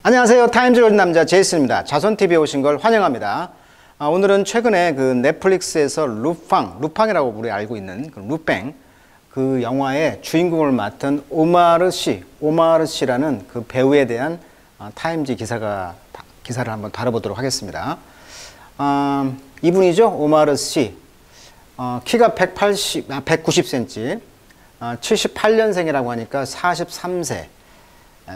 안녕하세요. 타임즈 로드 남자 제이슨입니다. 자손TV에 오신 걸 환영합니다. 오늘은 최근에 그 넷플릭스에서 루팡이라고 우리 알고 있는 그 루팽 그 영화의 주인공을 맡은 오마르 씨라는 그 배우에 대한 타임즈 기사를 한번 다뤄보도록 하겠습니다. 이분이죠. 오마르 씨. 키가 190cm, 78년생이라고 하니까 43세.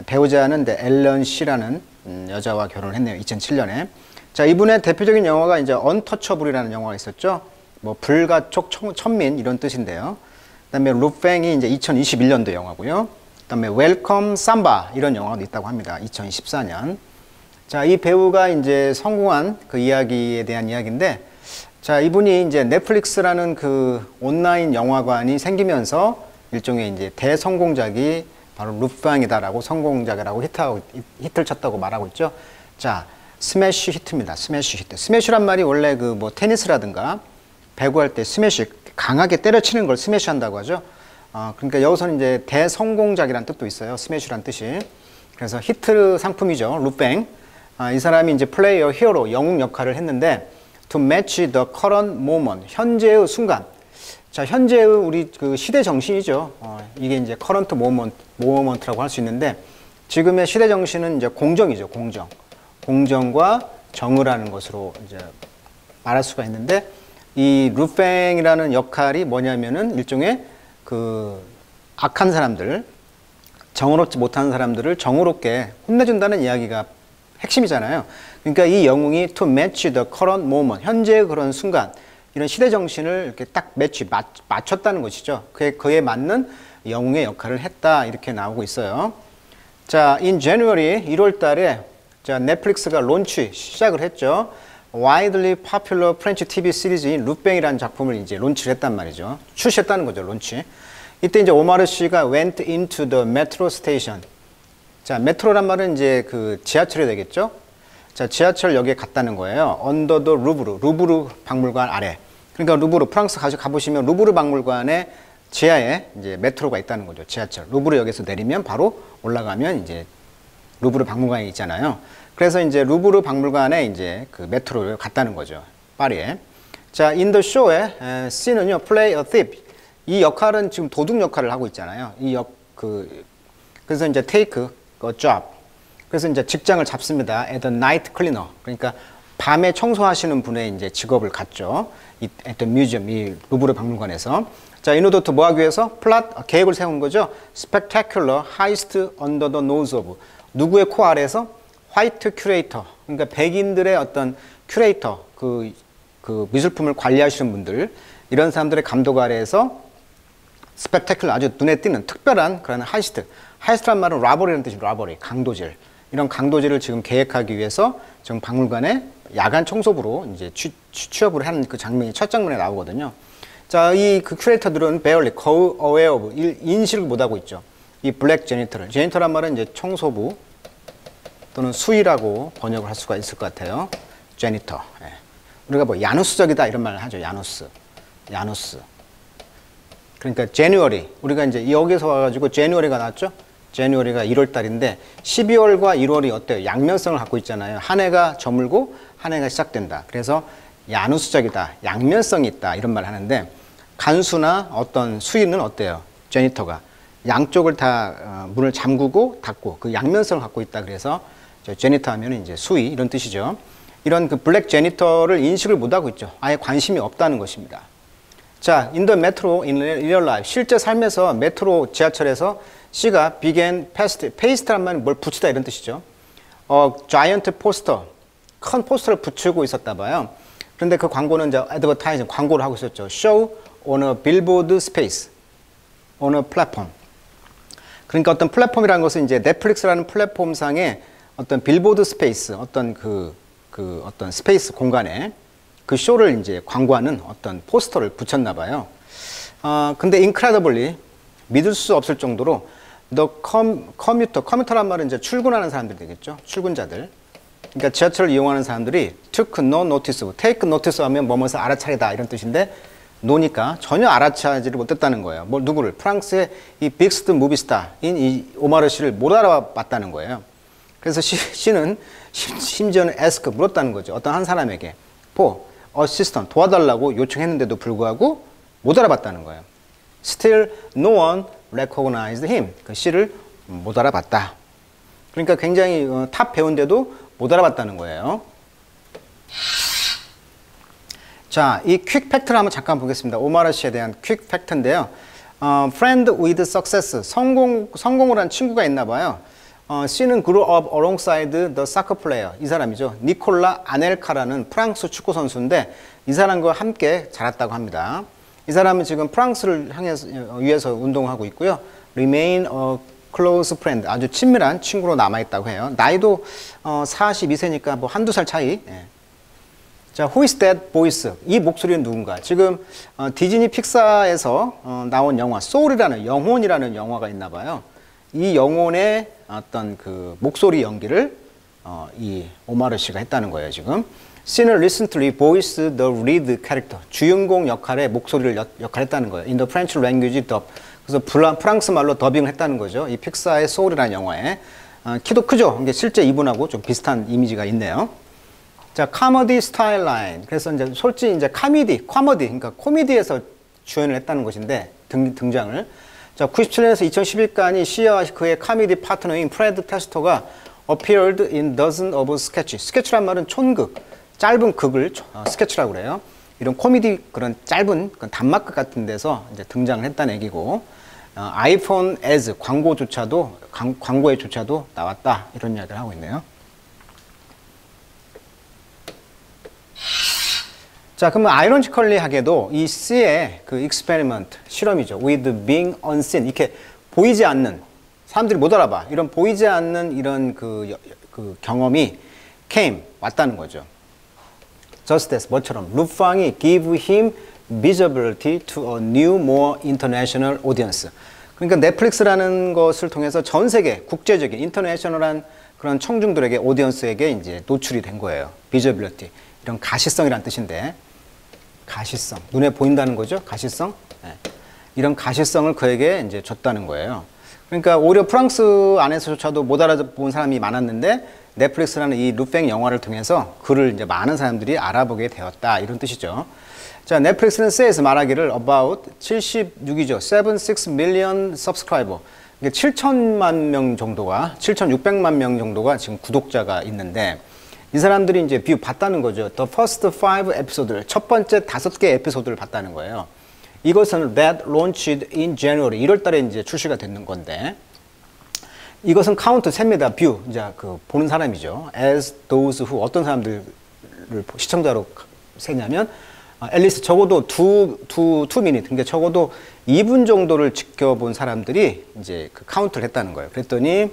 배우자는 앨런 씨라는 여자와 결혼을 했네요. 2007년에. 자, 이분의 대표적인 영화가 이제 언터처블이라는 영화가 있었죠. 뭐 불가촉 천민 이런 뜻인데요. 그다음에 루팽이 이제 2021년도 영화고요. 그다음에 웰컴 삼바 이런 영화도 있다고 합니다. 2014년. 자, 이 배우가 이제 성공한 그 이야기에 대한 이야기인데, 자, 이분이 이제 넷플릭스라는 그 온라인 영화관이 생기면서 일종의 이제 대성공작이 바로 루팡이다라고 성공작이라고 히트를 쳤다고 말하고 있죠. 자, 스매시 히트입니다. 스매시 히트. 스매시란 말이 원래 그 뭐 테니스라든가 배구할 때 스매시 강하게 때려치는 걸 스매시 한다고 하죠. 그러니까 여기서는 이제 대성공작이라는 뜻도 있어요. 스매시란 뜻이. 그래서 히트 상품이죠. 루팽. 이 사람이 이제 플레이어 히어로 영웅 역할을 했는데 to match the current moment 현재의 순간. 자, 현재의 우리 그 시대 정신이죠. 이게 이제 current moment라고 할 수 있는데 지금의 시대 정신은 이제 공정이죠. 공정과 정을 하는 것으로 이제 말할 수가 있는데 이 루팽이라는 역할이 뭐냐면은 일종의 그 악한 사람들, 정의롭지 못한 사람들을 정의롭게 혼내준다는 이야기가 핵심이잖아요. 그러니까 이 영웅이 to match the current moment 현재의 그런 순간 이런 시대 정신을 이렇게 딱 맞췄다는 것이죠. 그에 맞는 영웅의 역할을 했다 이렇게 나오고 있어요. 자, in January 1월 달에 자, 넷플릭스가 시작을 했죠. Widely popular French TV 시리즈인 루팽이라는 작품을 이제 론치를 했단 말이죠. 출시했다는 거죠, 론치. 이때 이제 오마르 씨가 went into the metro station. 자, 메트로란 말은 이제 그 지하철이 되겠죠. 자, 지하철역에 갔다는 거예요. under the 루브르 박물관 아래. 그러니까 루브르, 프랑스 가보시면 루브르 박물관의 지하에 이제 메트로가 있다는 거죠. 지하철. 루브르역에서 내리면 바로 올라가면 이제 루브르 박물관이 있잖아요. 그래서 이제 루브르 박물관에 이제 그 메트로를 갔다는 거죠. 파리에. 자, in the show의 씬은요, play a thief. 이 역할은 지금 도둑 역할을 하고 있잖아요. 그래서 이제 take a job. 그래서 이제 직장을 잡습니다. as a night cleaner. 그러니까 밤에 청소하시는 분의 이제 직업을 갖죠. at the museum, 이 루브르 박물관에서. 자, 이노도트 뭐 하기 위해서? 플랫, 계획을 세운 거죠. spectacular heist under the nose of. 누구의 코 아래에서? 화이트 큐레이터. 그러니까 백인들의 어떤 큐레이터, 그 미술품을 관리하시는 분들, 이런 사람들의 감독 아래에서 spectacular, 아주 눈에 띄는 특별한 그런 하이스트. 하이스트란 말은 라버리라는 뜻이죠. 라버리, 강도질. 이런 강도질을 지금 계획하기 위해서 지금 박물관에 야간 청소부로 이제 취업을 하는 그 장면이 첫 장면에 나오거든요. 자, 이 그 큐레이터들은 barely, 거의 aware of, 인식을 못하고 있죠. 이 블랙 제니터란 말은 이제 청소부 또는 수의라고 번역을 할 수가 있을 것 같아요. 제니터. 예. 우리가 뭐 야누스적이다 이런 말을 하죠. 야누스. 그러니까 January, 우리가 이제 여기서 와가지고 January가 나왔죠. January가 1월 달인데 12월과 1월이 어때요? 양면성을 갖고 있잖아요. 한 해가 저물고 한 해가 시작된다. 그래서 야누스적이다, 양면성이 있다 이런 말을 하는데 간수나 어떤 수의는 어때요? 제니터가 양쪽을 다 문을 잠그고 닫고 그 양면성을 갖고 있다. 그래서 제니터 하면 이제 수의 이런 뜻이죠. 이런 그 블랙 제니터를 인식을 못하고 있죠. 아예 관심이 없다는 것입니다. 자, in the metro in real life, 실제 삶에서 메트로 지하철에서 C가 began paste란 말은 뭘 붙이다 이런 뜻이죠. giant poster, 큰 포스터를 붙이고 있었다 봐요. 그런데 그 광고는 이제 advertising, 광고를 하고 있었죠. show on a billboard space, on a platform. 그러니까 어떤 플랫폼이라는 것은 이제 넷플릭스라는 플랫폼상의 어떤 빌보드 스페이스, 어떤 어떤 스페이스 공간에 그 쇼를 이제 광고하는 어떤 포스터를 붙였나 봐요. 근데 incredibly 믿을 수 없을 정도로 the commuter란 말은 이제 출근하는 사람들 되겠죠. 출근자들. 그러니까 지하철을 이용하는 사람들이 took no notice, take notice 하면 뭐뭐서 알아차리다 이런 뜻인데 노니까 전혀 알아차지를 못했다는 거예요. 누구를? 프랑스의 이 빅스트 무비스타인 이 오마르 씨를 못 알아봤다는 거예요. 그래서 C는 심지어는 ask 물었다는 거죠. 어떤 한 사람에게 for assistant 도와달라고 요청했는데도 불구하고 못 알아봤다는 거예요. Still no one recognized him. 그 C를 못 알아봤다. 그러니까 굉장히 탑 배우인데도 못 알아봤다는 거예요. 자, 이 퀵 팩트를 한번 잠깐 보겠습니다. 오마르 씨에 대한 퀵 팩트인데요. Friend with success, 성공을 한 친구가 있나 봐요. C는 grew up alongside the soccer player. 이 사람이죠. 니콜라 아넬카라는 프랑스 축구 선수인데 이 사람과 함께 자랐다고 합니다. 이 사람은 지금 프랑스를 위해서 운동하고 있고요. Remain a close friend. 아주 친밀한 친구로 남아있다고 해요. 나이도 42세니까 뭐 한두 살 차이. 예. 자, Who is that voice? 이 목소리는 누군가? 지금 디즈니 픽사에서 나온 영화 소울이라는 영혼이라는 영화가 있나 봐요. 이 영혼의 어떤 그 목소리 연기를 이 오마르 씨가 했다는 거예요, 지금. C는 recently voiced the lead character. 주인공 역할의 목소리를 역할했다는 거예요. In the French language dub. 그래서 프랑스 말로 더빙을 했다는 거죠. 이 픽사의 소울이라는 영화에. 키도 크죠? 이게 실제 이분하고 좀 비슷한 이미지가 있네요. 자, 코미디 스타일 라인. 그래서 이제 솔직히 이제 코미디, 그러니까 코미디에서 주연을 했다는 것인데 등장을. 자, 97년에서 2011까지 C와 그의 코미디 파트너인 프레드 테스터가 appeared in dozens of sketches. 스케치란 말은 촌극, 짧은 극을 스케치라고 그래요. 이런 코미디 그런 짧은 그런 단막극 같은 데서 이제 등장을 했다는 얘기고, 아이폰 ads 광고에조차도 나왔다 이런 이야기를 하고 있네요. 자, 그러면 아이러니컬리하게도 이 C의 그 experiment 실험이죠. with being unseen 이렇게 보이지 않는 사람들이 못 알아봐 이런 보이지 않는 이런 그 경험이 came 왔다는 거죠. Just as 뭐처럼 루팡이 give him visibility to a new, more international audience. 그러니까 넷플릭스라는 것을 통해서 전 세계 국제적인 인터내셔널한 그런 청중들에게 오디언스에게 이제 노출이 된 거예요. visibility 이런 가시성이란 뜻인데. 가시성. 눈에 보인다는 거죠. 가시성. 네. 이런 가시성을 그에게 이제 줬다는 거예요. 그러니까 오히려 프랑스 안에서조차도 못 알아본 사람이 많았는데 넷플릭스라는 이 루팽 영화를 통해서 그를 이제 많은 사람들이 알아보게 되었다. 이런 뜻이죠. 자, 넷플릭스는 says 말하기를 about 76이죠. 76 million subscriber. 7천만 명 정도가 7,600만 명 정도가 지금 구독자가 있는데 이 사람들이 이제 뷰 봤다는 거죠. The first 5 episode를 첫 번째 5개 에피소드를 봤다는 거예요. 이것은 that launched in January 1월 달에 이제 출시가 됐는 건데 이것은 카운트 셉니다. 뷰 이제 그 보는 사람이죠. As those who 어떤 사람들을 시청자로 세냐면 앨리스 적어도 2 minute 그러니까 적어도 2분 정도를 지켜본 사람들이 이제 그 카운트를 했다는 거예요. 그랬더니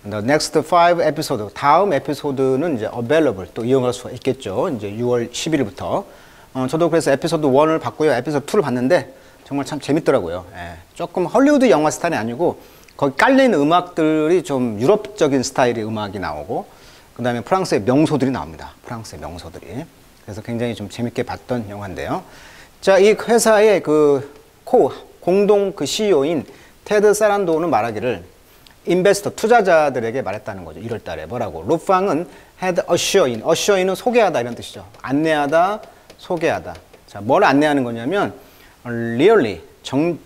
The next 5 episode 다음 에피소드는 이제 available 또 이용할 수 있겠죠. 이제 6월 10일부터 저도 그래서 에피소드 1을 봤고요. 에피소드 2를 봤는데 정말 참 재밌더라고요. 예. 조금 헐리우드 영화 스타일이 아니고 거기 깔려있는 음악들이 좀 유럽적인 스타일의 음악이 나오고 그 다음에 프랑스의 명소들이 나옵니다. 프랑스의 명소들이. 그래서 굉장히 좀 재밌게 봤던 영화인데요. 자, 이 회사의 공동 CEO인 테드 사란도는 말하기를 인베스터, 투자자들에게 말했다는 거죠. 1월 달에 뭐라고? 루팡은 had assure인은 소개하다 이런 뜻이죠. 안내하다, 소개하다. 자, 뭘 안내하는 거냐면 really,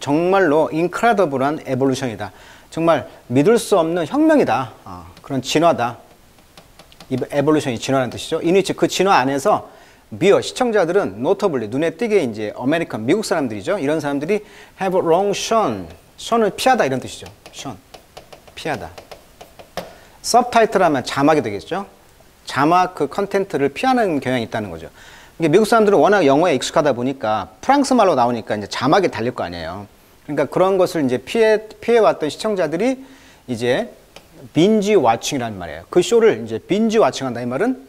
정말로 incredible한 evolution이다. 정말 믿을 수 없는 혁명이다. 그런 진화다. evolution이 진화라는 뜻이죠. 이니치 그 진화 안에서 비어 시청자들은 notably 눈에 띄게 이제 아메리칸 미국 사람들이죠. 이런 사람들이 have long shun을 피하다 이런 뜻이죠. shun. 피하다. 서브타이틀 하면 자막이 되겠죠. 자막 그 컨텐츠를 피하는 경향이 있다는 거죠. 이게 미국 사람들은 워낙 영어에 익숙하다 보니까 프랑스 말로 나오니까 이제 자막이 달릴 거 아니에요. 그러니까 그런 것을 이제 피해왔던 시청자들이 이제 빈지 와칭이라는 말이에요. 그 쇼를 이제 빈지 와칭한다. 이 말은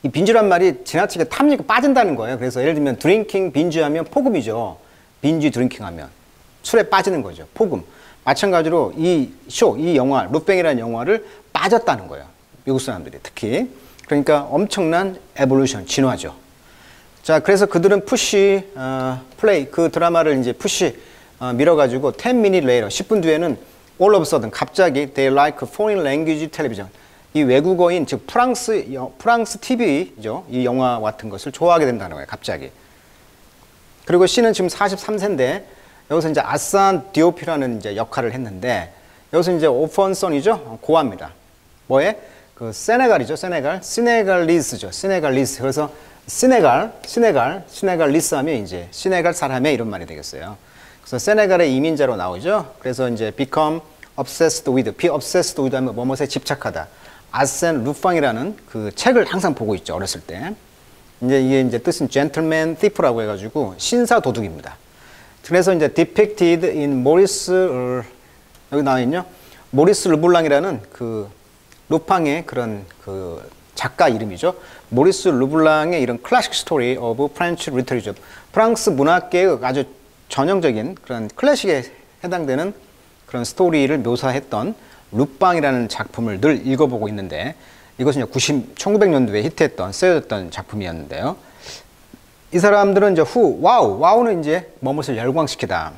이 빈지란 말이 지나치게 탐닉이 빠진다는 거예요. 그래서 예를 들면 드링킹 빈지 하면 포금이죠. 빈지 드링킹 하면 술에 빠지는 거죠. 포금. 마찬가지로 이 영화, 루팽이라는 영화를 빠졌다는 거예요. 미국 사람들이 특히. 그러니까 엄청난 에볼루션, 진화죠. 자, 그래서 그들은 푸시, 플레이, 그 드라마를 이제 푸시, 밀어가지고 10 minutes later, 10분 뒤에는 all of a sudden, 갑자기 they like foreign language television. 이 외국어인 즉 프랑스 TV죠. 이 영화 같은 것을 좋아하게 된다는 거예요. 갑자기. 그리고 C는 지금 43세인데 여기서 이제 아산 디오피라는 이제 역할을 했는데 여기서 이제 오펀선이죠. 고아입니다. 뭐에? 그 세네갈이죠. 시네갈리스죠. 시네갈리스. 그래서 시네갈리스 하면 이제 시네갈 사람의 이런 말이 되겠어요. 그래서 세네갈의 이민자로 나오죠. 그래서 이제 become obsessed with 하면 뭐뭐에 집착하다. 아센 루팡이라는 그 책을 항상 보고 있죠. 어렸을 때. 이게 이제 뜻은 gentleman thief라고 해가지고 신사 도둑입니다. 그래서 이제 depicted in Maurice 여기 나와 있죠. 모리스 르블랑이라는 그 루팡의 그런 그 작가 이름이죠. 모리스 르블랑의 이런 클래식 스토리 오브 프렌치 리터리처. 프랑스 문학계의 아주 전형적인 그런 클래식에 해당되는 그런 스토리를 묘사했던 루팡이라는 작품을 늘 읽어보고 있는데 이것은 1900년도에 히트했던 쓰여졌던 작품이었는데요. 이 사람들은 이제 와우는 이제 뭐뭇을 열광시키다.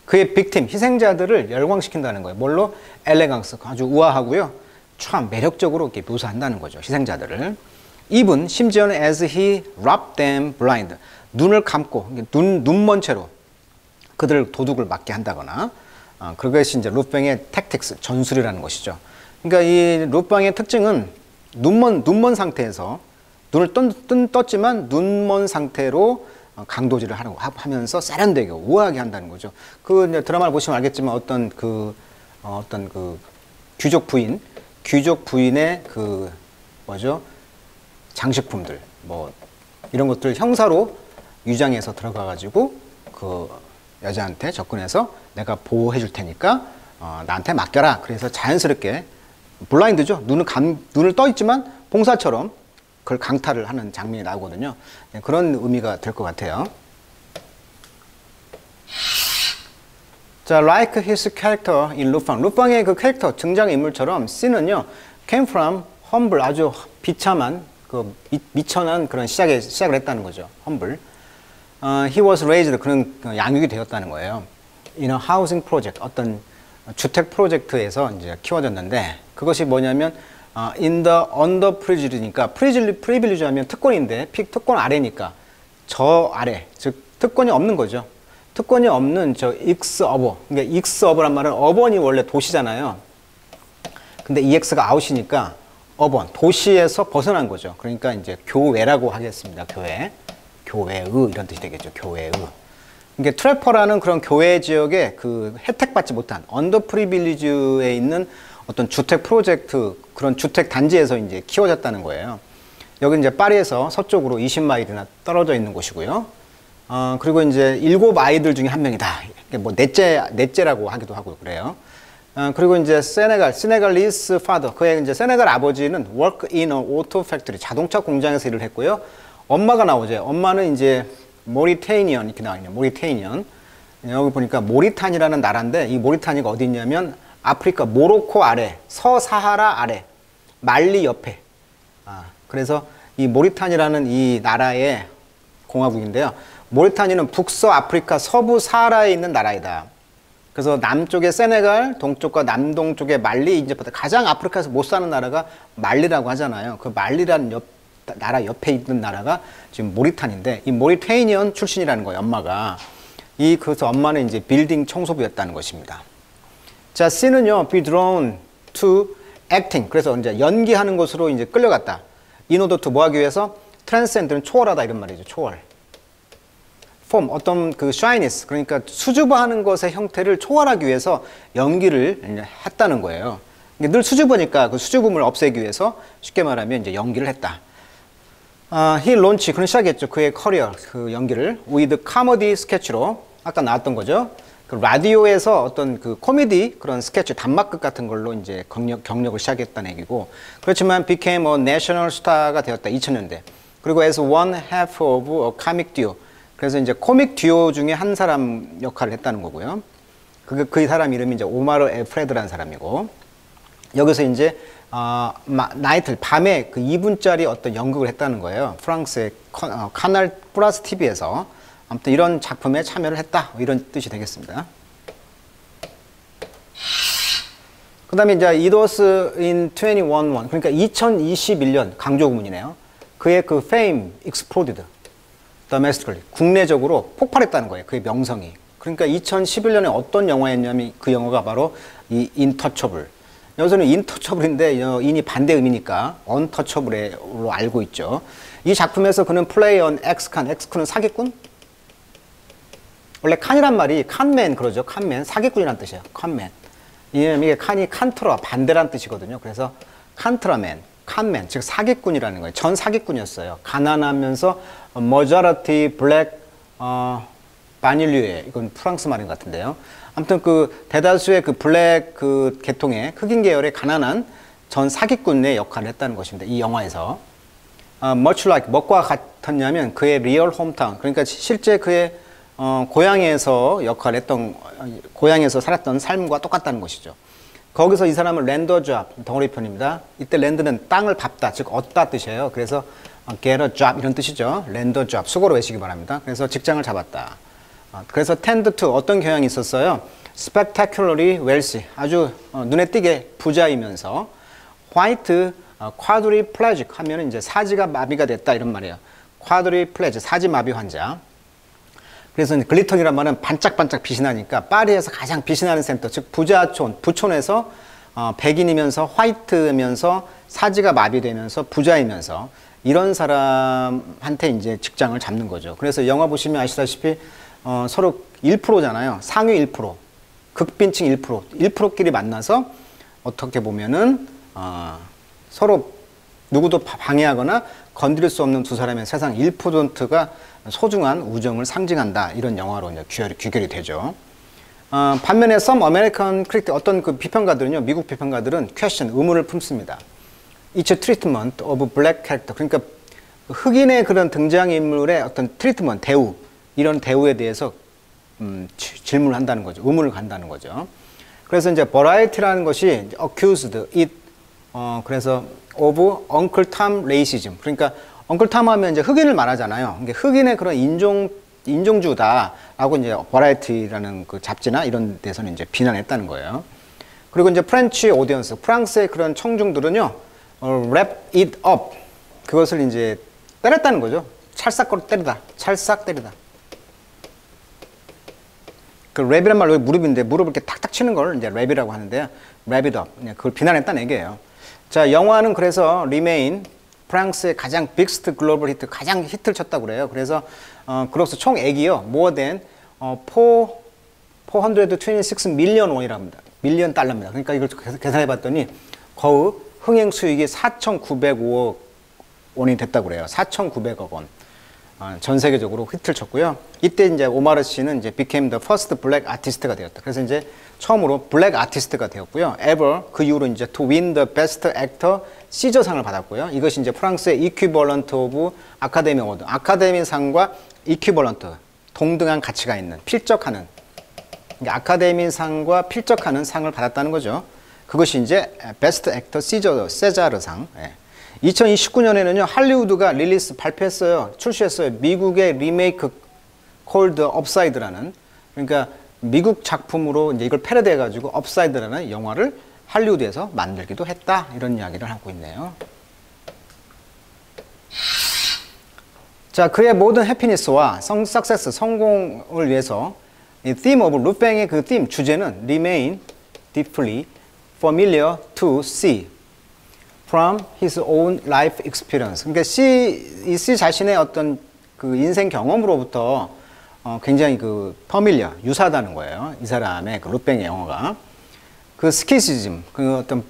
그의 빅팀, 희생자들을 열광시킨다는 거예요. 뭘로? 엘레강스, 아주 우아하고요. 참 매력적으로 이렇게 묘사한다는 거죠. 희생자들을. even 심지어는 as he robbed them blind. 눈을 감고 눈먼 채로 그들을 도둑을 맞게 한다거나 그것이 이제 루팡의 택틱스, 전술이라는 것이죠. 그러니까 이 루팡의 특징은 눈먼 상태에서 눈을 떴지만 눈먼 상태로 강도질을 하면서 세련되게 우아하게 한다는 거죠. 그 이제 드라마를 보시면 알겠지만 어떤 그 귀족 부인의 그 뭐죠? 장식품들 뭐 이런 것들 형사로 위장해서 들어가 가지고 그 여자한테 접근해서 내가 보호해 줄 테니까 나한테 맡겨라. 그래서 자연스럽게 블라인드죠. 눈을 떠 있지만 봉사처럼 그걸 강탈을 하는 장면이 나오거든요. 네, 그런 의미가 될 것 같아요. 자, like his character in 루팡. 루팡의 그 캐릭터 등장인물처럼 C는요, came from humble, 아주 비참한 그 미천한 그런 시작을 했다는 거죠. humble. He was raised, 그런 양육이 되었다는 거예요. in a housing project, 어떤 주택 프로젝트에서 이제 키워졌는데 그것이 뭐냐면 in the underprivileged니까 privilege 하면 특권인데 특권 아래니까 저 아래, 즉 특권이 없는 거죠. 특권이 없는 저 익스어버. 그러니까 익스어버란 말은 어번이 원래 도시잖아요. 근데 EX가 아웃이니까 어번, 도시에서 벗어난 거죠. 그러니까 이제 교외라고 하겠습니다. 교외의 이런 뜻이 되겠죠. 교외의. 그러니까 트래퍼라는 그런 교외 지역에 그 혜택받지 못한 언더프리빌리지에 있는 어떤 주택 프로젝트, 그런 주택 단지에서 이제 키워졌다는 거예요. 여기 이제 파리에서 서쪽으로 20마일이나 떨어져 있는 곳이고요. 그리고 이제 7 아이들 중에 한 명이다. 뭐 넷째라고 하기도 하고 그래요. 그리고 이제 세네갈리스 파더, 그의 이제 세네갈 아버지는 work in a auto factory, 자동차 공장에서 일을 했고요. 엄마가 나오죠. 엄마는 이제 모리테이니언 이렇게 나와 있네요. 모리테이니언. 여기 보니까 모리탄이라는 나라인데 이 모리타니가 어디 있냐면 아프리카 모로코 아래, 서사하라 아래, 말리 옆에. 그래서 이 모리탄이라는 이 나라의 공화국인데요. 모리타니는 북서아프리카 서부 사하라에 있는 나라이다. 그래서 남쪽에 세네갈, 동쪽과 남동쪽에 말리, 이제 가장 아프리카에서 못 사는 나라가 말리라고 하잖아요. 그 말리라는 나라 옆에 있는 나라가 지금 모리탄인데 이 모리테이니언 출신이라는 거예요. 엄마가. 그래서 엄마는 이제 빌딩 청소부였다는 것입니다. 자, C는요, be drawn to acting. 그래서 이제 연기하는 것으로 이제 끌려갔다. in order to 뭐 하기 위해서? transcend는 초월하다 이런 말이죠. 초월. form, 어떤 그 shyness, 그러니까 수줍어하는 것의 형태를 초월하기 위해서 연기를 이제 했다는 거예요. 늘 수줍으니까 그 수줍음을 없애기 위해서 쉽게 말하면 이제 연기를 했다. he launched, 그런 시작했죠. 그의 커리어, 그 연기를 with comedy sketch로 아까 나왔던 거죠. 그 라디오에서 어떤 그 코미디 그런 스케치 단막극 같은 걸로 이제 경력을 시작했다는 얘기고, 그렇지만 became a national star가 되었다 2000년대. 그리고 as one half of a comic duo. 그래서 이제 코믹 듀오 중에 한 사람 역할을 했다는 거고요. 그 사람 이름이 이제 오마르 에프레드라는 사람이고, 여기서 이제 나이틀 밤에 그 2분짜리 어떤 연극을 했다는 거예요. 프랑스의 카날 프라스 TV에서. 아무튼 이런 작품에 참여를 했다, 이런 뜻이 되겠습니다. 그 다음에 이제 it was in 21 그러니까 2021년 강조구문이네요. 그의 그 fame exploded domestically 국내적으로 폭발했다는 거예요. 그의 명성이. 그러니까 2011년에 어떤 영화였냐면 그 영화가 바로 이 intouchable. 여기서는 intouchable인데 인이 반대 의미니까 untouchable로 알고 있죠. 이 작품에서 그는 play on ex-con. ex-con은 사기꾼? 원래 칸이란 말이 칸맨 그러죠. 칸맨 사기꾼이란 뜻이에요. 칸맨. 이게 칸이 칸트라 반대란 뜻이거든요. 그래서 칸트라맨, 칸맨 즉 사기꾼이라는 거예요. 전 사기꾼이었어요. 가난하면서 머저러티 블랙 바닐류에 이건 프랑스 말인 것 같은데요. 아무튼 그 대다수의 그 블랙 그 계통의 흑인 계열의 가난한 전 사기꾼의 역할을 했다는 것입니다. 이 영화에서 much like 뭐과 같았냐면 그의 리얼 홈타운 그러니까 실제 그의 고향에서 역할을 했던 고향에서 살았던 삶과 똑같다는 것이죠. 거기서 이 사람은 랜더 잡 덩어리 편입니다. 이때 랜드는 땅을 밟다 즉 얻다 뜻이에요. 그래서 get a job 이런 뜻이죠. 랜더 잡 수고로 외시기 바랍니다. 그래서 직장을 잡았다. 그래서 tend to 어떤 경향이 있었어요. spectacularly wealthy 아주 눈에 띄게 부자이면서 white quadriplegic 하면은 이제 사지가 마비가 됐다 이런 말이에요. quadriplegic 사지 마비 환자. 그래서 글리턴이란 말은 반짝반짝 빛이 나니까 파리에서 가장 빛이 나는 센터 즉 부자촌 부촌에서 백인이면서 화이트면서 사지가 마비되면서 부자이면서 이런 사람한테 이제 직장을 잡는 거죠. 그래서 영화 보시면 아시다시피 서로 1%잖아요. 상위 1%, 극빈층 1%, 1%끼리 만나서 어떻게 보면은 서로 누구도 방해하거나 건드릴 수 없는 두 사람의 세상 1%가 소중한 우정을 상징한다. 이런 영화로 이제 귀결이 되죠. 반면에 some American critic 어떤 그 비평가들은요, 미국 비평가들은 question 의문을 품습니다. It's a treatment of black character. 그러니까 흑인의 그런 등장인물의 어떤 트리트먼트, 대우 이런 대우에 대해서 질문을 한다는 거죠. 의문을 간다는 거죠. 그래서 이제 variety라는 것이 accused it 그래서 of Uncle Tom racism. 그러니까 Uncle Tom 하면 이제 흑인을 말하잖아요. 그러니까 흑인의 그런 인종주다라고 이제 variety라는 그 잡지나 이런 데서는 이제 비난했다는 거예요. 그리고 이제 프렌치 오디언스, 프랑스의 그런 청중들은요, wrap it up 그것을 이제 때렸다는 거죠. 찰싹거려 때리다, 찰싹 때리다. 그 랩이란 말로 무릎인데 무릎을 이렇게 탁탁 치는 걸 이제 랩이라고 하는데요. wrap it up 그걸 비난했다는 얘기예요. 자, 영화는 그래서 Remain 프랑스의 가장 빅스트 글로벌 히트, 가장 히트를 쳤다고 그래요. 그래서 그로서 총 액이요, more than 426 밀리언 원이라고 합니다. 밀리언 달러입니다. 그러니까 이걸 계산해 봤더니 거의 흥행 수익이 4,905억 원이 됐다고 그래요. 4,900억 원. 전 세계적으로 히트를 쳤고요. 이때 이제 오마르 씨는 이제 became the first black artist가 되었다. 그래서 이제 처음으로 블랙 아티스트가 되었고요. ever 그 이후로 이제 to win the best actor 시저상을 받았고요. 이것이 이제 프랑스의 equivalent of 아카데미 어워드, 아카데미상과 equivalent 동등한 가치가 있는 필적하는 그러니까 아카데미상과 필적하는 상을 받았다는 거죠. 그것이 이제 베스트 액터 세자르상. 2029년에는요 할리우드가 릴리스 발표했어요. 출시했어요. 미국의 리메이크 콜드 업사이드라는 그러니까 미국 작품으로 이제 이걸 패러디해 가지고 업사이드라는 영화를 할리우드에서 만들기도 했다. 이런 이야기를 하고 있네요. 자, 그의 모든 해피니스와 석세스, 성공을 위해서 이 theme of 루팽의 그 theme, 주제는 remain deeply familiar to C from his own life experience. 그러니까 이 C 자신의 어떤 그 인생 경험으로부터 굉장히 그 familiar, 유사하다는 거예요. 이 사람의 그 루팽의 영어가. 그 스키시즘, 그 어떤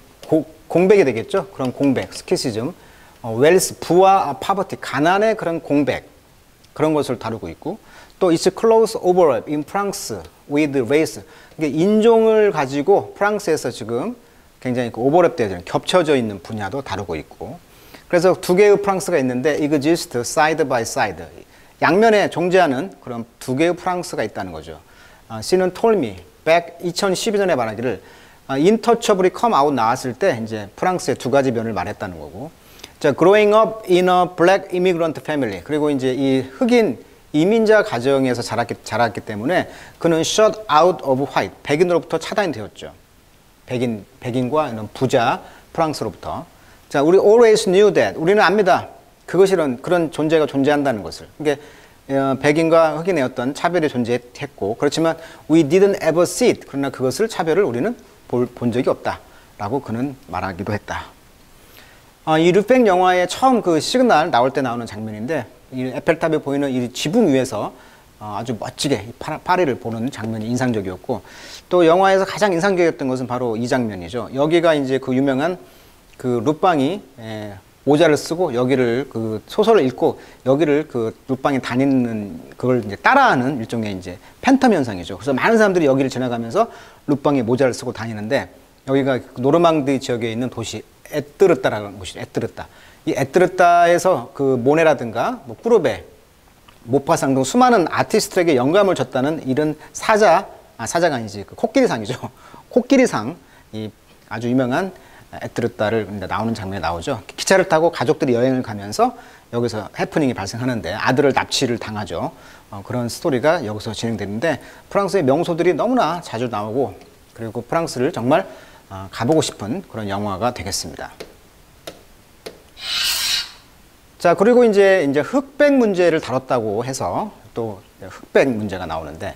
공백이 되겠죠? 그런 공백, 스키시즘, 웰스, 부와 파버티, 가난의 그런 공백, 그런 것을 다루고 있고, 또 it's close overlap in France with race. 그러니까 인종을 가지고 프랑스에서 지금 굉장히 그 오버랩되어 있는, 겹쳐져 있는 분야도 다루고 있고, 그래서 두 개의 프랑스가 있는데 exist side by side. 양면에 존재하는 그런 두 개의 프랑스가 있다는 거죠. C는 told me back 2012년에 말하기를 intouchable이 come out 나왔을 때 이제 프랑스의 두 가지 면을 말했다는 거고. 자, growing up in a black immigrant family. 그리고 이제 이 흑인 이민자 가정에서 자랐기 때문에 그는 shut out of white. 백인으로부터 차단이 되었죠. 백인과 이런 부자 프랑스로부터. 자, 우리 always knew that. 우리는 압니다. 그것이 그런 존재가 존재한다는 것을. 그러니까 백인과 흑인의 어떤 차별이 존재했고, 그렇지만 we didn't ever see it. 그러나 그것을 차별을 우리는 본 적이 없다라고 그는 말하기도 했다. 이 르팽 영화의 처음 그 시그널 나올 때 나오는 장면인데, 이 에펠탑에 보이는 이 지붕 위에서 아주 멋지게 파리를 보는 장면이 인상적이었고, 또 영화에서 가장 인상적이었던 것은 바로 이 장면이죠. 여기가 이제 그 유명한 그 룻방이 모자를 쓰고 여기를 그 소설을 읽고 여기를 그 룻방이 다니는 그걸 이제 따라하는 일종의 이제 팬텀 현상이죠. 그래서 많은 사람들이 여기를 지나가면서 룻방이 모자를 쓰고 다니는데, 여기가 노르망디 지역에 있는 도시 에뜨르따라는 곳이죠. 에뜨르따. 이 에뜨르따에서 그 모네라든가 뭐 꾸르베, 모파상 등 수많은 아티스트에게 영감을 줬다는 이런 사자가 아니지, 그 코끼리상이죠. 코끼리상, 이 아주 유명한 에뜨르따를 나오는 장면이 나오죠. 기차를 타고 가족들이 여행을 가면서 여기서 해프닝이 발생하는데 아들을 납치를 당하죠. 그런 스토리가 여기서 진행되는데, 프랑스의 명소들이 너무나 자주 나오고, 그리고 프랑스를 정말 가보고 싶은 그런 영화가 되겠습니다. 자, 그리고 이제 흑백 문제를 다뤘다고 해서 또 흑백 문제가 나오는데,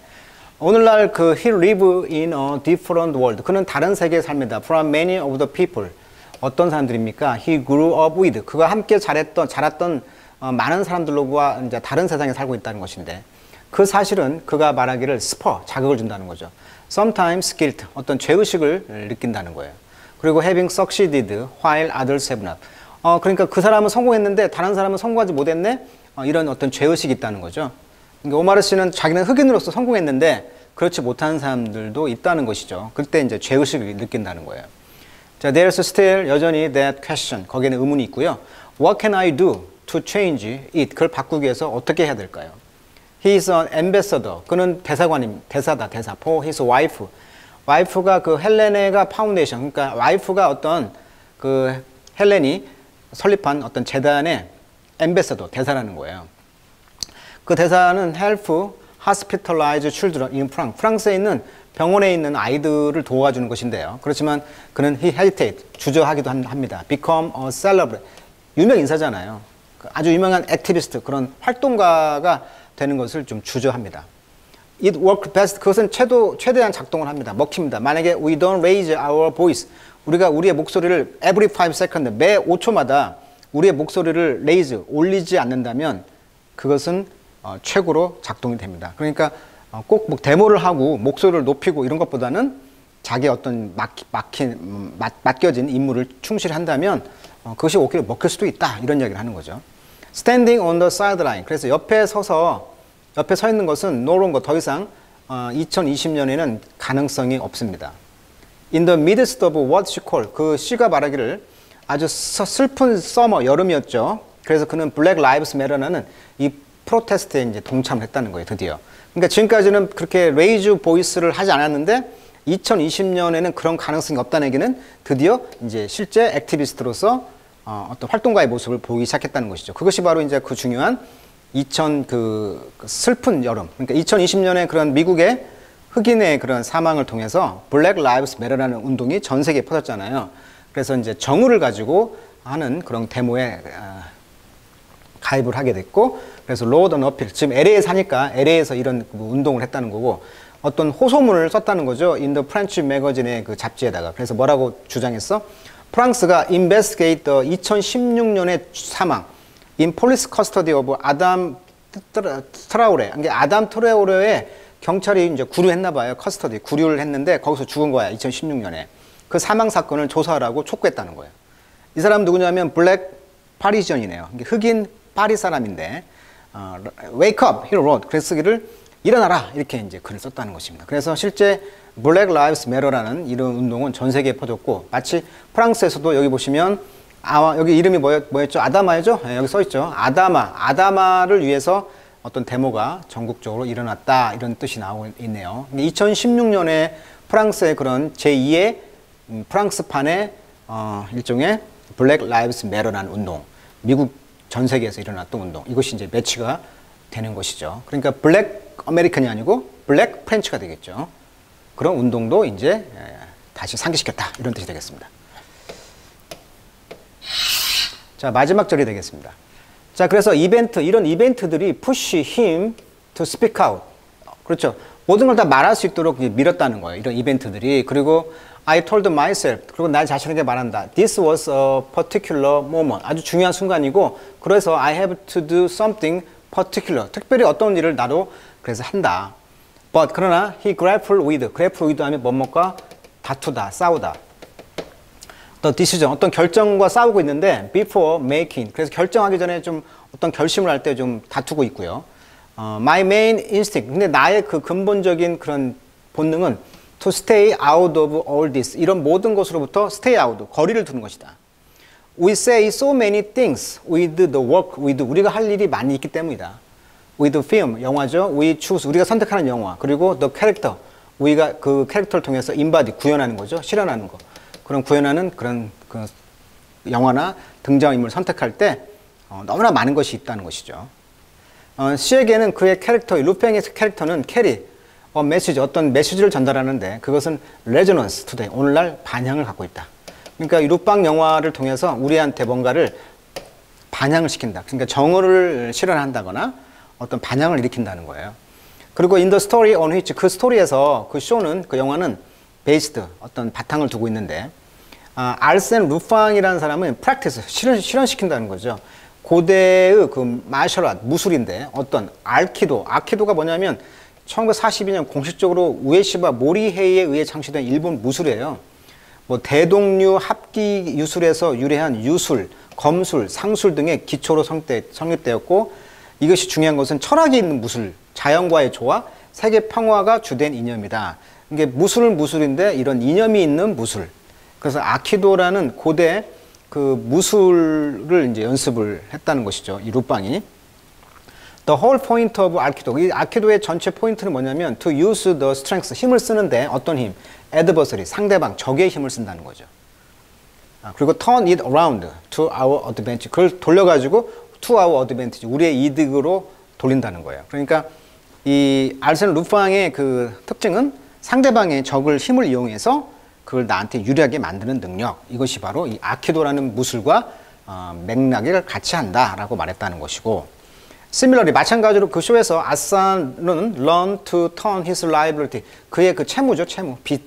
오늘날 그 he live in a different world. 그는 다른 세계에 삽니다. From many of the people. 어떤 사람들입니까? He grew up with. 그가 함께 자랐던 많은 사람들과 이제 다른 세상에 살고 있다는 것인데, 그 사실은 그가 말하기를 스퍼, 자극을 준다는 거죠. Sometimes guilt, 어떤 죄의식을 느낀다는 거예요. 그리고 having succeeded while others have not. 그러니까 그 사람은 성공했는데 다른 사람은 성공하지 못했네? 이런 어떤 죄의식이 있다는 거죠. 그러니까 오마르 씨는 자기는 흑인으로서 성공했는데 그렇지 못한 사람들도 있다는 것이죠. 그때 이제 죄의식을 느낀다는 거예요. 자, there's still 여전히 that question. 거기에는 의문이 있고요. What can I do to change it? 그걸 바꾸기 위해서 어떻게 해야 될까요? He is an ambassador. 그는 대사다. for his wife. 와이프가 그 헬레네가 파운데이션. 그러니까 와이프가 어떤 그 헬렌이 설립한 어떤 재단의 엠베서더, 대사라는 거예요. 그 대사는 help hospitalized children in France. 프랑스에 있는 병원에 있는 아이들을 도와주는 것인데요. 그렇지만 그는 he hesitate, 주저하기도 합니다. become a celebrity. 유명 인사잖아요. 아주 유명한 액티비스트, 그런 활동가가 되는 것을 좀 주저합니다. It worked best. 그것은 최대한 작동을 합니다. 먹힙니다. 만약에 we don't raise our voice. 우리가 우리의 목소리를 every 5 seconds, 매 5초마다 우리의 목소리를 raise, 올리지 않는다면 그것은 최고로 작동이 됩니다. 그러니까 꼭 뭐 데모를 하고 목소리를 높이고 이런 것보다는 자기 어떤 맡겨진 임무를 충실히 한다면 그것이 오히려 먹힐 수도 있다. 이런 이야기를 하는 거죠. Standing on the sideline. 그래서 옆에 서 있는 것은 no longer, 더 이상 2020년에는 가능성이 없습니다. In the midst of what she called, 그 씨가 말하기를 아주 슬픈 서머, 여름이었죠. 그래서 그는 Black Lives Matter라는 이 프로테스트에 이제 동참을 했다는 거예요, 드디어. 그러니까 지금까지는 그렇게 레이즈 보이스를 하지 않았는데 2020년에는 그런 가능성이 없다는 얘기는 드디어 이제 실제 액티비스트로서 어떤 활동가의 모습을 보이기 시작했다는 것이죠. 그것이 바로 이제 그 중요한 그 슬픈 여름. 그러니까 2020년에 그런 미국의 흑인의 그런 사망을 통해서 Black Lives Matter라는 운동이 전 세계에 퍼졌잖아요. 그래서 이제 정의를 가지고 하는 그런 데모에 가입을 하게 됐고, 그래서 로드 앤 어필, 지금 LA에 사니까 LA에서 이런 운동을 했다는 거고, 어떤 호소문을 썼다는 거죠. In the French magazine의 그 잡지에다가. 그래서 뭐라고 주장했어? 프랑스가 investigate the 2016년의 사망 in police custody of 아담 트라우레. 그러니까 아담 트라우레의 경찰이 이제 구류했나 봐요. 구류를 했는데 거기서 죽은 거야. 2016년에. 그 사망 사건을 조사하라고 촉구했다는 거예요. 이 사람 누구냐면 블랙 파리지언이네요. 흑인 파리 사람인데 wake up, he wrote. 그래서 쓰기를 일어나라 이렇게 이제 글을 썼다는 것입니다. 그래서 실제 Black Lives Matter라는 이런 운동은 전 세계에 퍼졌고, 마치 프랑스에서도 여기 보시면 여기 이름이 뭐였죠? 아다마죠? 네, 여기 써 있죠. 아다마를 위해서 어떤 데모가 전국적으로 일어났다 이런 뜻이 나오고 있네요. 2016년에 프랑스의 그런 제2의 프랑스판의 일종의 Black Lives Matter라는 운동, 미국 전 세계에서 일어났던 운동, 이것이 이제 매치가 되는 것이죠. 그러니까 블랙 아메리칸이 아니고 블랙 프렌치가 되겠죠. 그런 운동도 이제 다시 상기시켰다. 이런 뜻이 되겠습니다. 자, 마지막 절이 되겠습니다. 자, 그래서 이런 이벤트들이 push him to speak out. 그렇죠. 모든 걸 다 말할 수 있도록 밀었다는 거예요. 이런 이벤트들이. 그리고 I told myself. 그리고 나 자신에게 말한다. This was a particular moment. 아주 중요한 순간이고, 그래서 I have to do something particular. 특별히 어떤 일을 나도 그래서 한다. But 그러나 he grappled with 하면 뭐뭐과 다투다, 싸우다. The decision, 어떤 결정과 싸우고 있는데 before making. 그래서 결정하기 전에 좀 어떤 결심을 할 때 좀 다투고 있고요. My main instinct. 근데 나의 그 근본적인 그런 본능은 to stay out of all this. 이런 모든 것으로부터 stay out, 거리를 두는 것이다. We say so many things with the work we do. 우리가 할 일이 많이 있기 때문이다. With film, 영화죠. We choose, 우리가 선택하는 영화. 그리고 the character, 우리가 그 캐릭터를 통해서 embody, 구현하는 거죠. 실현하는 거. 그런 구현하는 그런 그 영화나 등장인물을 선택할 때 너무나 많은 것이 있다는 것이죠. 시에게는 그의 캐릭터, 루팽의 캐릭터는 캐리, 메시지, 어떤 메시지를 전달하는데 그것은 resonance today, 오늘날 반향을 갖고 있다. 그러니까 이 루빵 영화를 통해서 우리한테 뭔가를 반향을 시킨다. 그러니까 정오를 실현한다거나 어떤 반향을 일으킨다는 거예요. 그리고 in the story on which, 그 스토리에서 그 쇼는, 그 영화는 based, 어떤 바탕을 두고 있는데 알센 루팡이라는 사람은 practice, 실현시킨다는 거죠. 고대의 그 마셜 아트, 무술인데 어떤 아키도가 뭐냐면 1942년 공식적으로 우에시바 모리헤이에 의해 창시된 일본 무술이에요. 뭐 대동류 합기 유술에서 유래한 유술, 검술, 상술 등의 기초로 성립되었고, 이것이 중요한 것은 철학이 있는 무술, 자연과의 조화, 세계 평화가 주된 이념이다. 이게 무술은 무술인데 이런 이념이 있는 무술. 그래서 아키도라는 고대 그 무술을 이제 연습을 했다는 것이죠. 이 루빵이. The whole point of Aikido. 이 아키도의 전체 포인트는 뭐냐면 to use the strength. 힘을 쓰는데 어떤 힘? adversary. 상대방, 적의 힘을 쓴다는 거죠. 그리고 turn it around to our advantage. 그걸 돌려가지고 to our advantage. 우리의 이득으로 돌린다는 거예요. 그러니까 이 알센 루팡의 그 특징은 상대방의 적을 힘을 이용해서 그걸 나한테 유리하게 만드는 능력. 이것이 바로 이 아키도라는 무술과 맥락을 같이 한다라고 말했다는 것이고, similarly 마찬가지로 그 쇼에서 아산은 learn to turn his liability. 그의 그 채무죠, 채무, 빚.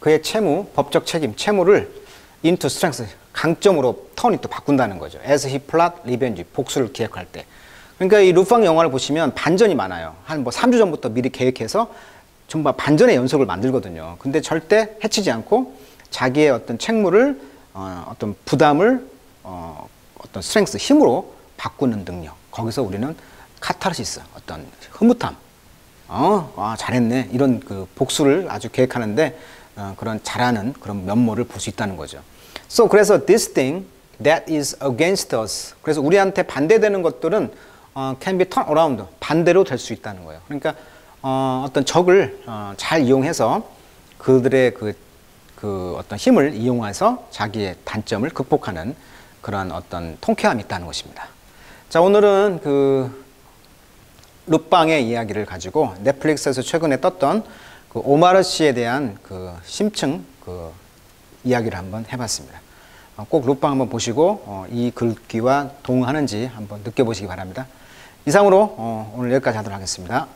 그의 채무, 법적 책임, 채무를 into strength, 강점으로 turn이 또 바꾼다는 거죠. as he plot revenge, 복수를 기획할 때. 그러니까 이 루팡 영화를 보시면 반전이 많아요. 한 뭐 3주 전부터 미리 계획해서 정말 반전의 연속을 만들거든요. 근데 절대 해치지 않고 자기의 어떤 책무를 어떤 부담을 어떤 스트렝스, 힘으로 바꾸는 능력. 거기서 우리는 카타르시스, 어떤 흐뭇함, 잘했네, 이런 그 복수를 아주 계획하는데 그런 잘하는 그런 면모를 볼 수 있다는 거죠. 그래서 this thing that is against us. 그래서 우리한테 반대되는 것들은 can be turned around. 반대로 될 수 있다는 거예요. 그러니까 어떤 적을 잘 이용해서 그들의 그 어떤 힘을 이용해서 자기의 단점을 극복하는 그런 어떤 통쾌함이 있다는 것입니다. 자, 오늘은 그 루빵의 이야기를 가지고 넷플릭스에서 최근에 떴던 그 오마르 씨에 대한 그 심층 그 이야기를 한번 해봤습니다. 꼭 루빵 한번 보시고 이 글귀와 동하는지 한번 느껴보시기 바랍니다. 이상으로 오늘 여기까지 하도록 하겠습니다.